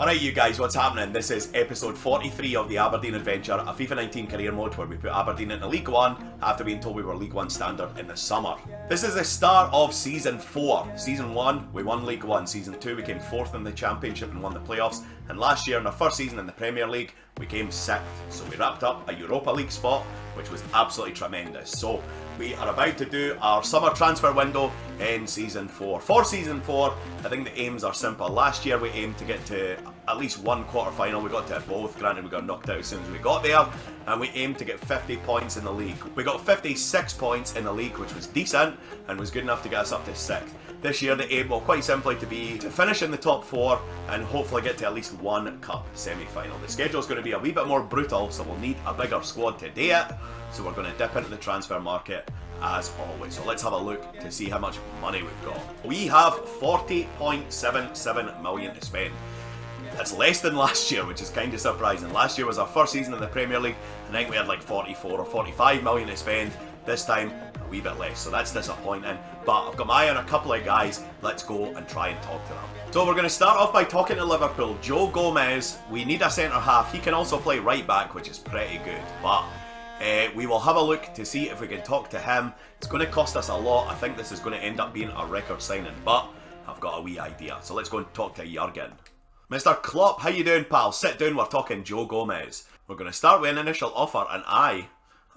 Alright you guys, what's happening? This is episode 43 of the Aberdeen Adventure, a FIFA 19 career mode where we put Aberdeen into League 1 after being told we were League 1 standard in the summer. This is the start of Season 4. Season 1, we won League 1. Season 2, we came 4th in the Championship and won the playoffs. And last year, in our first season in the Premier League, we came 6th. So we wrapped up a Europa League spot, which was absolutely tremendous. So we are about to do our summer transfer window in Season 4. For Season 4, I think the aims are simple. Last year we aimed to get to at least one quarter-final. We got to both. Granted, we got knocked out as soon as we got there. And we aimed to get 50 points in the league. We got 56 points in the league, which was decent and was good enough to get us up to 6th. This year the aim will quite simply to be to finish in the top 4 and hopefully get to at least one cup semi-final. The schedule is going to be a wee bit more brutal, so we'll need a bigger squad to do it. So we're going to dip into the transfer market as always. So let's have a look to see how much money we've got. We have 40.77 million to spend. That's less than last year, which is kind of surprising. Last year was our first season in the Premier League, and I think we had like 44 or 45 million to spend. This time, a wee bit less, so that's disappointing. But I've got my eye on a couple of guys. Let's go and try and talk to them. So we're going to start off by talking to Liverpool. Joe Gomez, we need a centre-half. He can also play right-back, which is pretty good. But we will have a look to see if we can talk to him. It's going to cost us a lot. I think this is going to end up being a record signing, but I've got a wee idea. So let's go and talk to Jurgen. Mr. Klopp, how you doing, pal? Sit down, we're talking Joe Gomez. We're going to start with an initial offer, and I'm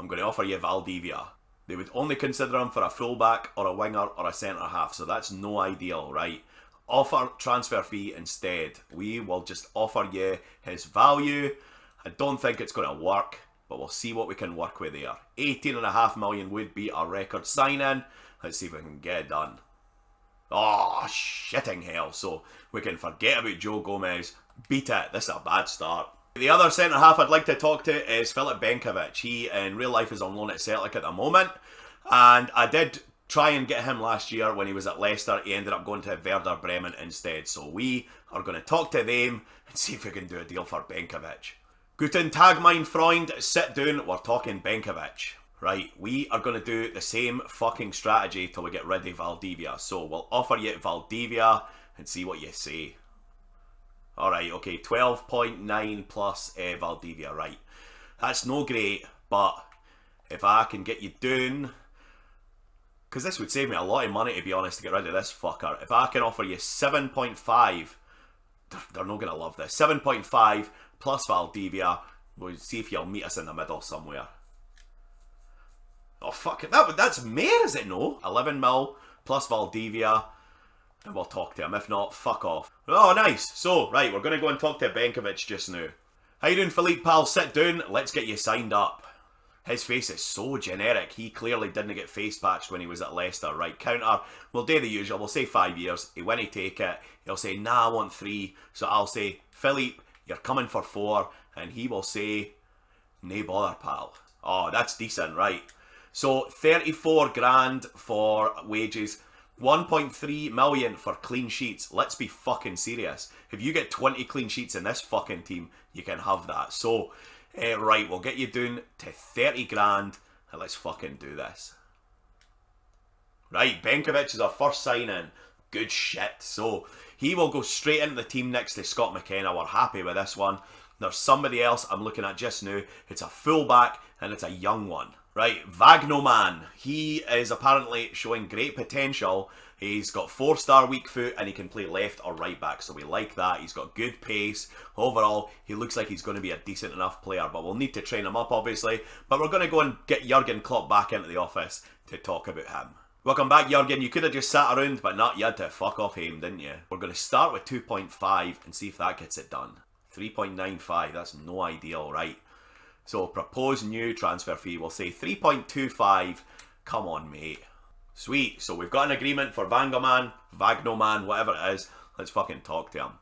going to offer you Valdivia. They would only consider him for a fullback or a winger or a centre-half, so that's no ideal, right? Offer transfer fee instead. We will just offer you his value. I don't think it's going to work, but we'll see what we can work with there. 18.5 million would be a record sign-in. Let's see if we can get it done. Oh, shitting hell. So we can forget about Joe Gomez. Beat it. This is a bad start. The other centre-half I'd like to talk to is Filip Benkovic. He, in real life, is on loan at Celtic at the moment. And I did try and get him last year when he was at Leicester. He ended up going to Werder Bremen instead. So we are going to talk to them and see if we can do a deal for Benkovic. Guten Tag, mein Freund. Sit down. We're talking Benkovic. Right, we are going to do the same fucking strategy till we get rid of Valdivia. So we'll offer you Valdivia and see what you say. Alright, okay, 12.9 plus Valdivia, right. That's no great, but if I can get you down, because this would save me a lot of money to be honest to get rid of this fucker. If I can offer you 7.5, they're not going to love this. 7.5 plus Valdivia, we'll see if you'll meet us in the middle somewhere. Oh fuck it, that's Mayor, is it no? 11 mil plus Valdivia, and we'll talk to him. If not, fuck off. Oh nice, so right, we're going to go and talk to Benkovic just now. How you doing, Philippe, pal? Sit down, let's get you signed up. His face is so generic, he clearly didn't get face patched when he was at Leicester. Right, counter, we'll do the usual, we'll say 5 years. He won't take it, he'll say nah, I want 3. So I'll say, Philippe, you're coming for 4, and he will say, nay bother, pal. Oh, that's decent, right. So 34 grand for wages, 1.3 million for clean sheets. Let's be fucking serious. If you get 20 clean sheets in this fucking team, you can have that. So, right, we'll get you down to 30 grand and let's fucking do this. Right, Benkovic is our first sign-in. Good shit. So, he will go straight into the team next to Scott McKenna. We're happy with this one. There's somebody else I'm looking at just now. It's a fullback and it's a young one. Right, Vagnoman, he is apparently showing great potential. He's got 4-star weak foot and he can play left or right back, so we like that. He's got good pace. Overall, he looks like he's going to be a decent enough player, but we'll need to train him up, obviously. But we're going to go and get Jurgen Klopp back into the office to talk about him. Welcome back, Jurgen. You could have just sat around, but not, you had to fuck off him, didn't you? We're going to start with 2.5 and see if that gets it done. 3.95, that's no ideal, right? So, proposed new transfer fee, we'll say 3.25. Come on, mate. Sweet. So, we've got an agreement for Vagnoman, whatever it is. Let's fucking talk to him.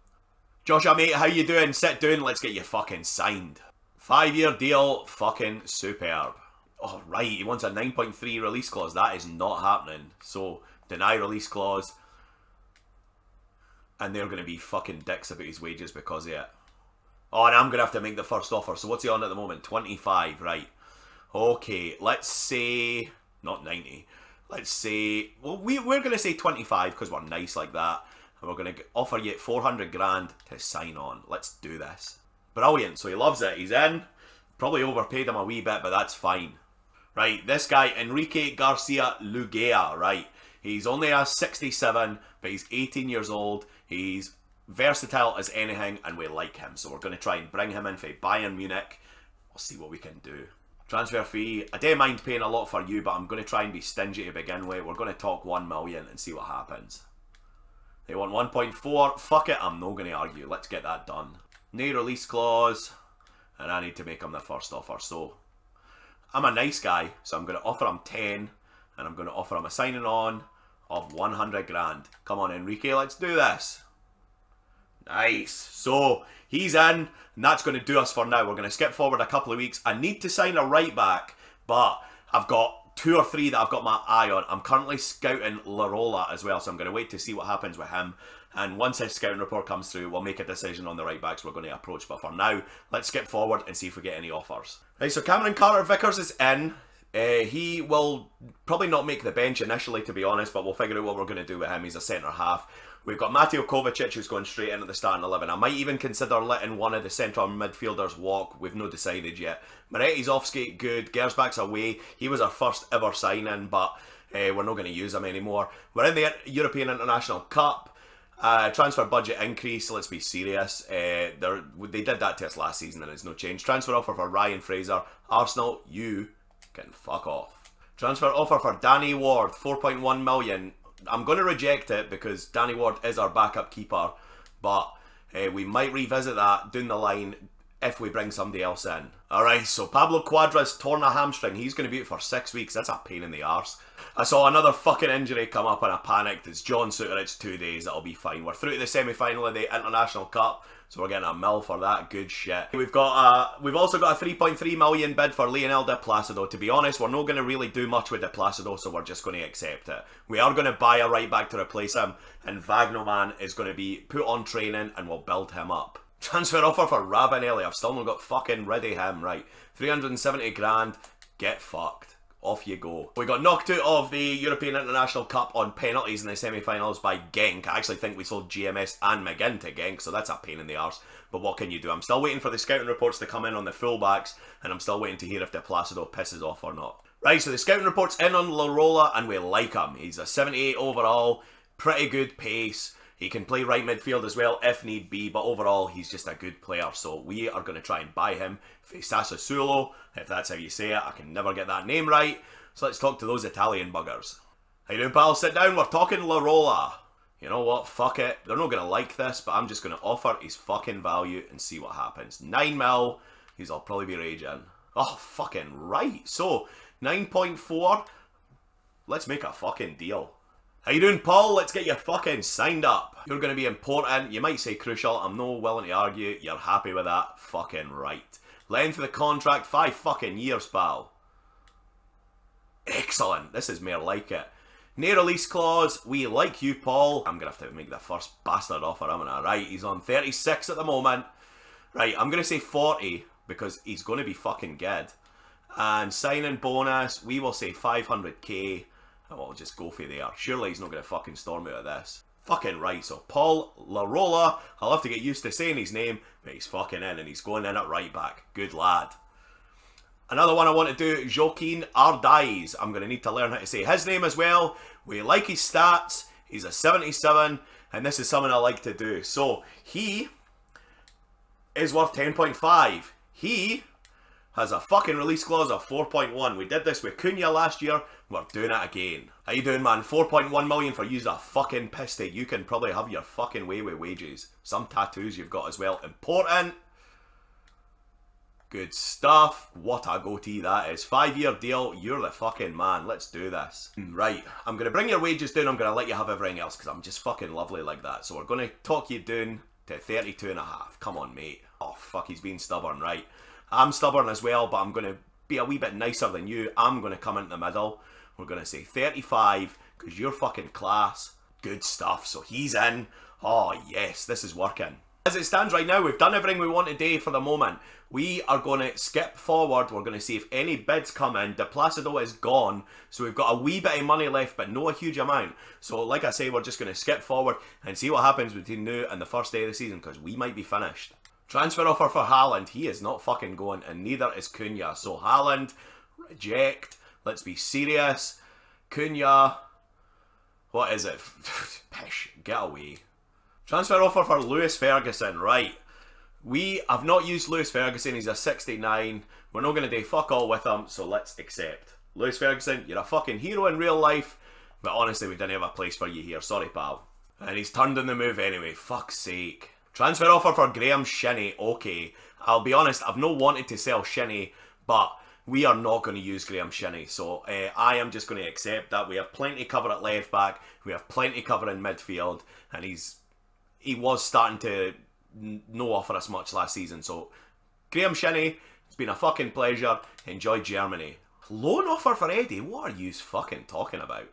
Joshua, mate, how you doing? Sit down, let's get you fucking signed. 5-year deal, fucking superb. Oh, right, he wants a 9.3 release clause. That is not happening. So, deny release clause. And they're going to be fucking dicks about his wages because of it. Oh, and I'm going to have to make the first offer. So what's he on at the moment? 25, right. Okay, let's say... Not 90. Let's say... Well, we're going to say 25 because we're nice like that. and we're going to offer you 400 grand to sign on. Let's do this. Brilliant. So he loves it. He's in. Probably overpaid him a wee bit, but that's fine. Right, this guy, Enrique Garcia Lugia, right. He's only a 67, but he's 18 years old. He's versatile as anything, and we like him. So we're going to try and bring him in for Bayern Munich. We'll see what we can do. Transfer fee, I don't mind paying a lot for you, but I'm going to try and be stingy to begin with. We're going to talk 1 million and see what happens. They want 1.4. Fuck it, I'm not going to argue. Let's get that done. No release clause, and I need to make him the first offer. So I'm a nice guy, so I'm going to offer him 10, and I'm going to offer him a signing on of 100 grand. Come on, Enrique, let's do this. Nice. So he's in, and that's going to do us for now. We're going to skip forward a couple of weeks. I need to sign a right back, but I've got 2 or 3 that I've got my eye on. I'm currently scouting Larola as well, so I'm going to wait to see what happens with him. And once his scouting report comes through, we'll make a decision on the right backs we're going to approach. But for now, let's skip forward and see if we get any offers. Right, so Cameron Carter-Vickers is in. He will probably not make the bench initially, to be honest, but we'll figure out what we're going to do with him. He's a centre-half. We've got Mateo Kovacic, who's going straight into the starting 11. I might even consider letting one of the central midfielders walk. We've not decided yet. Moretti's off skate, good. Gersbach's away. He was our first ever signing, but we're not going to use him anymore. We're in the European International Cup. Transfer budget increase, let's be serious. They did that to us last season and it's no change. Transfer offer for Ryan Fraser. Arsenal, you can fuck off. Transfer offer for Danny Ward, 4.1 million. I'm going to reject it because Danny Ward is our backup keeper, but we might revisit that down the line if we bring somebody else in. Alright, so Pablo Cuadra's torn a hamstring. He's going to be out for 6 weeks. That's a pain in the arse. I saw another fucking injury come up and I panicked. It's John Suter, it's 2 days, it'll be fine. We're through to the semi-final of the International Cup, so we're getting a mil for that. Good shit. We've also got a 3.3 million bid for Lionel De Placido. To be honest, we're not going to really do much with De Placido, so we're just going to accept it. We are going to buy a right back to replace him, and Vagnoman is going to be put on training and we'll build him up. Transfer offer for Ravanelli. I've still not got fucking rid of him, right. 370 grand. Get fucked. Off you go. We got knocked out of the European International Cup on penalties in the semi-finals by Genk. I actually think we sold GMS and McGinn to Genk, so that's a pain in the arse. But what can you do? I'm still waiting for the scouting reports to come in on the fullbacks, and I'm still waiting to hear if De Placido pisses off or not. Right, so the scouting report's in on Larola, and we like him. He's a 78 overall, pretty good pace. He can play right midfield as well if need be, but overall he's just a good player. So we are going to try and buy him for Sassuolo, if that's how you say it. I can never get that name right. So let's talk to those Italian buggers. How you doing, pal? Sit down. We're talking Larola. You know what? Fuck it. They're not going to like this, but I'm just going to offer his fucking value and see what happens. 9 mil. He'll probably be raging. Oh, fucking right. So 9.4. Let's make a fucking deal. How you doing, Paul? Let's get you fucking signed up. You're going to be important. You might say crucial. I'm no willing to argue. You're happy with that? Fucking right. Length of the contract, 5 fucking years, pal. Excellent. This is more like it. No release clause. We like you, Paul. I'm going to have to make the first bastard offer, am I? Right, he's on 36 at the moment. Right, I'm going to say 40 because he's going to be fucking good. And signing bonus, we will say 500k. And we'll just go for there. Surely he's not going to fucking storm out of this. Fucking right. So Paul Larola, I'll have to get used to saying his name, but he's fucking in and he's going in at right back. Good lad. Another one I want to do, Joaquin Ardaiz. I'm going to need to learn how to say his name as well. We like his stats. He's a 77, and this is something I like to do. So he is worth 10.5. He has a fucking release clause of 4.1. We did this with Cunha last year. We're doing it again. How you doing, man? 4.1 million for using a fucking piste. You can probably have your fucking way with wages. Some tattoos you've got as well. Important. Good stuff. What a goatee that is. 5-year deal. You're the fucking man. Let's do this. Right. I'm going to bring your wages down. I'm going to let you have everything else because I'm just fucking lovely like that. So we're going to talk you down to 32.5. Come on, mate. Oh, fuck. He's being stubborn, right? I'm stubborn as well, but I'm going to be a wee bit nicer than you. I'm going to come into the middle. We're going to say 35 because you're fucking class. Good stuff. So he's in. Oh, yes, this is working. As it stands right now, we've done everything we want today for the moment. We are going to skip forward. We're going to see if any bids come in. De Placido is gone, so we've got a wee bit of money left, but no a huge amount. So like I say, we're just going to skip forward and see what happens between now and the first day of the season, because we might be finished. Transfer offer for Haaland. He is not fucking going, and neither is Cunha. So Haaland, reject. Let's be serious. Cunha, what is it? Pish, get away. Transfer offer for Lewis Ferguson, right. We have not used Lewis Ferguson, he's a 69. We're not going to do fuck all with him, so let's accept. Lewis Ferguson, you're a fucking hero in real life, but honestly we didn't have a place for you here, sorry pal. And he's turned in the move anyway, fuck's sake. Transfer offer for Graham Shinnie, okay. I'll be honest, I've not wanted to sell Shinnie, but we are not going to use Graham Shinnie, so I am just going to accept that. We have plenty cover at left back, we have plenty cover in midfield, and he was starting to no offer us much last season. So Graham Shinnie, it's been a fucking pleasure. Enjoy Germany. Loan offer for Eddie? What are you fucking talking about?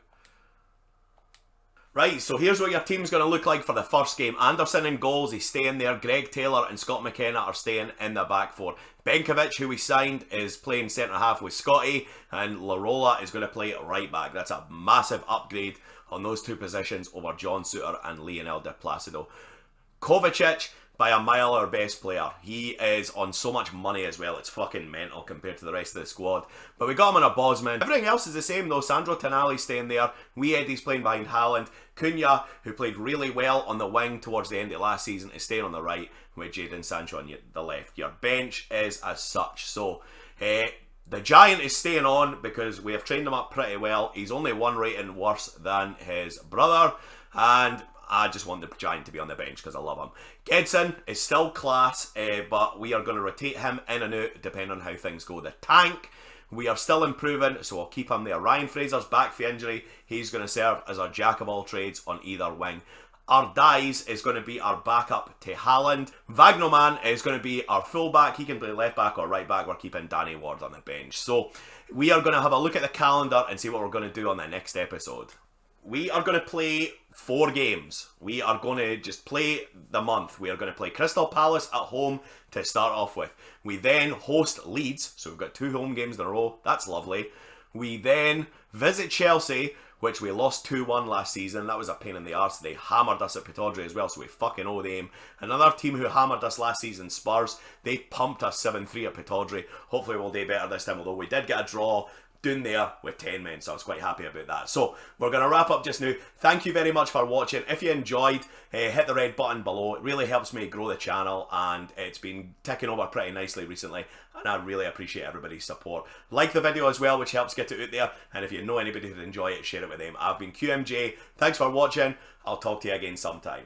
Right, so here's what your team's going to look like for the first game. Anderson in goals, he's staying there. Greg Taylor and Scott McKenna are staying in the back four. Benkovic, who we signed, is playing centre-half with Scotty, and Larola is going to play right back. That's a massive upgrade on those two positions over John Suter and Lionel de Placido. Kovacic, by a mile, our best player. He is on so much money as well. It's fucking mental compared to the rest of the squad. But we got him on a Bosman. Everything else is the same though. Sandro Tonali staying there. Eddie's playing behind Haaland. Cunha, who played really well on the wing towards the end of last season, is staying on the right with Jadon Sancho on the left. Your bench is as such. So, the Giant is staying on because we have trained him up pretty well. He's only one rating worse than his brother. And I just want the Giant to be on the bench because I love him. Gedson is still class, but we are going to rotate him in and out depending on how things go. The Tank, we are still improving, so I'll keep him there. Ryan Fraser's back for injury. He's going to serve as our jack of all trades on either wing. Our Dice is going to be our backup to Haaland. Vagnoman is going to be our fullback. He can play left back or right back. We're keeping Danny Ward on the bench. So we are going to have a look at the calendar and see what we're going to do on the next episode. We are going to play 4 games. We are going to just play the month. We are going to play Crystal Palace at home to start off with. We then host Leeds, so we've got 2 home games in a row. That's lovely. We then visit Chelsea, which we lost 2-1 last season. That was a pain in the arse. They hammered us at Pittodrie as well, so we fucking owe them. Another team who hammered us last season, Spurs, they pumped us 7-3 at Pittodrie. Hopefully we'll do better this time, although we did get a draw doing there with 10 men, so I was quite happy about that. So we're going to wrap up just now. Thank you very much for watching. If you enjoyed, hit the red button below. It really helps me grow the channel, and it's been ticking over pretty nicely recently, and I really appreciate everybody's support. Like the video as well, which helps get it out there, and if you know anybody who'd enjoy it, share it with them. I've been QMJ. Thanks for watching. I'll talk to you again sometime.